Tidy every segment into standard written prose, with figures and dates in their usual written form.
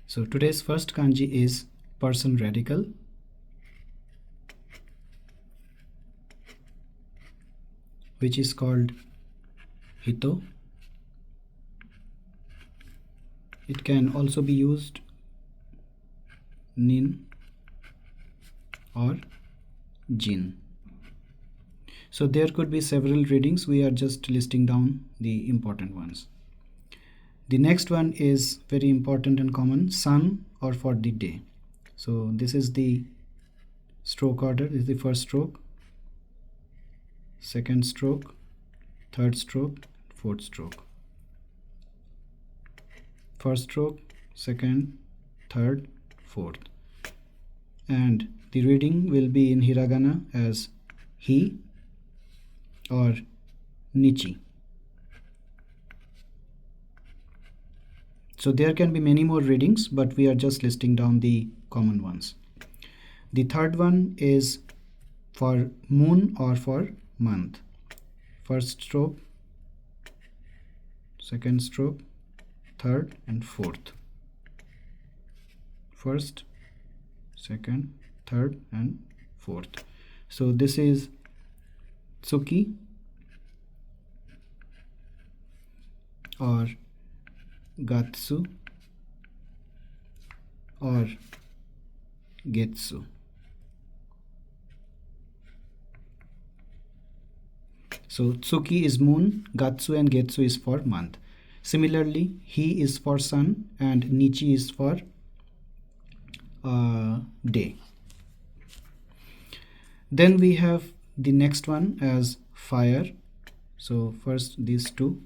So today's first kanji is person radical, which is called hito. It can also be used nin or jin. So there could be several readings. We are just listing down the important ones. The next one is very important and common, sun or for the day. So this is the stroke order. This is the first stroke, second stroke, third stroke, fourth stroke. First stroke, second, third, fourth. And the reading will be in hiragana as hi or nichi. So there can be many more readings, but we are just listing down the common ones. The third one is for moon or for month. First stroke, second stroke, third and fourth. First, second, third and fourth. So this is tsuki or gatsu or getsu. So tsuki is moon, gatsu and getsu is for month. Similarly, hi is for sun and nichi is for day. Then we have the next one as fire. So first these two,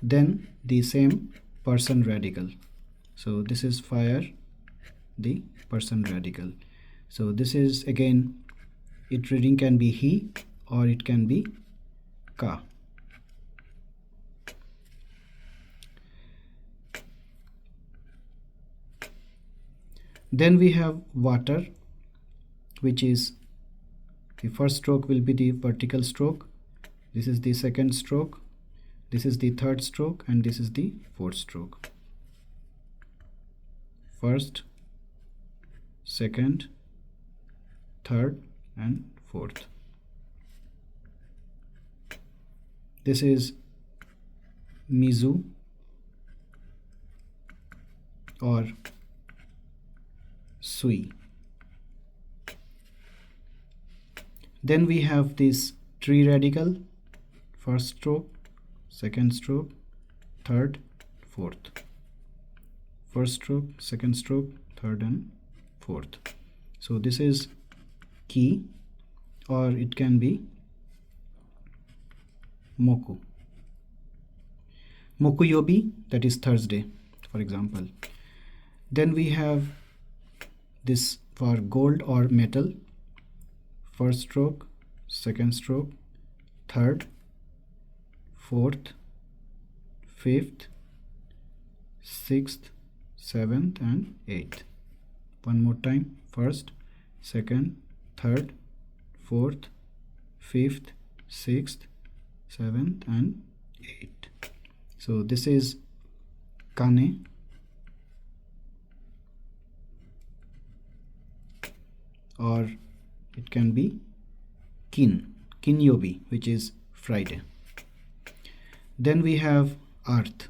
then the same person radical. So this is fire, the person radical. So this is again, it reading can be he or it can be ka. Then we have water, which is the first stroke will be the vertical stroke. This is the second stroke. This is the third stroke and this is the fourth stroke. First, second, third and fourth. This is mizu or sui. Then we have this tree radical, first stroke, second stroke, third, fourth. First stroke, second stroke, third and fourth. So this is ki or it can be moku. Mokuyobi, that is Thursday, for example. Then we have this for gold or metal. First stroke, second stroke, third, fourth, fifth, sixth, seventh and eighth. One more time. First, second, third, fourth, fifth, sixth, seventh and eighth. So this is kane or it can be kinyobi, which is Friday. Then we have earth.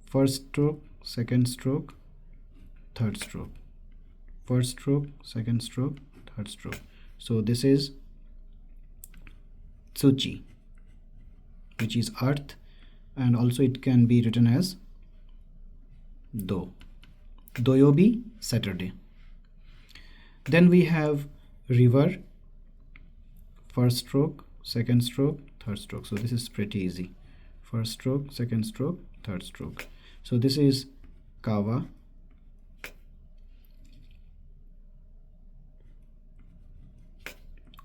First stroke, second stroke, third stroke. First stroke, second stroke, third stroke. So this is tsuchi, which is earth, and also it can be written as do. Doyobi, Saturday. Then we have river. First stroke, second stroke, third stroke. So this is pretty easy. First stroke, second stroke, third stroke. So this is kawa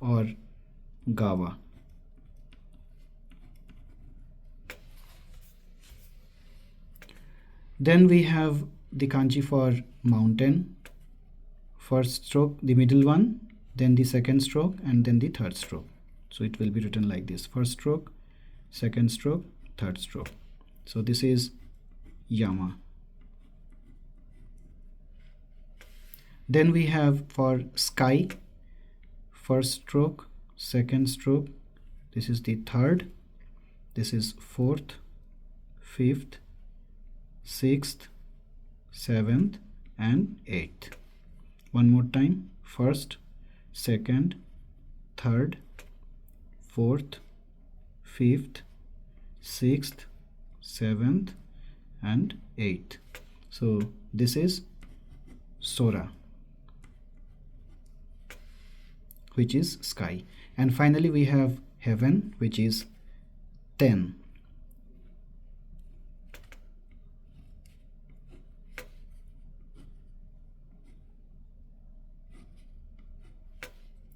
or gawa. Then we have the kanji for mountain. First stroke, the middle one, then the second stroke and then the third stroke. So it will be written like this: first stroke, second stroke, third stroke. So this is Yama. Then we have for sky, first stroke, second stroke, this is the third, this is fourth, fifth, sixth, seventh, and eighth. One more time, first, second, third, fourth, fifth, sixth, seventh, and eighth. So this is Sora, which is sky. And finally we have heaven, which is 10.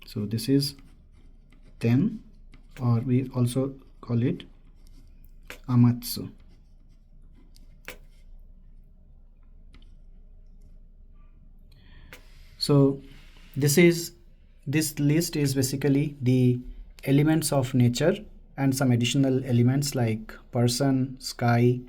So this is 10, or we also call it Amatsu. So this list is basically the elements of nature and some additional elements like person, sky,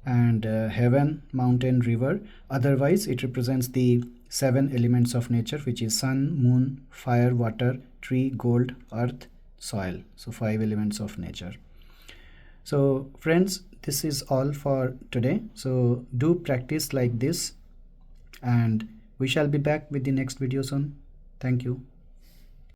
and heaven, mountain, river. Otherwise it represents the 7 elements of nature, which is sun, moon, fire, water, tree, gold, earth, soil. So 5 elements of nature. So friends, this is all for today. So do practice like this, and we shall be back with the next video soon. Thank you.